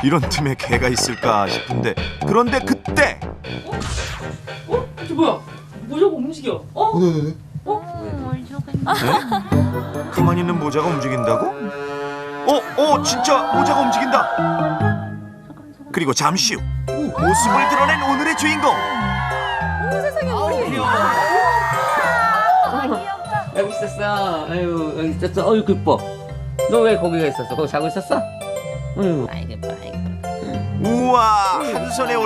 이런 틈에 개가 있을까 싶은데 그런데 그때 이게 뭐야? 모자가 움직여. 네네네. 가만히 있는 모자가 움직인다고? 진짜 모자가 움직인다. 그리고 잠시 후 모습을 드러낸 오늘의 주인공. 여기 있었어. 아유, 여기 있었어. 어이구, 이뻐. 너 왜 거기가 있었어? 거기 자고 있었어? 아이고, 아이고. 우와, 한 손에 올라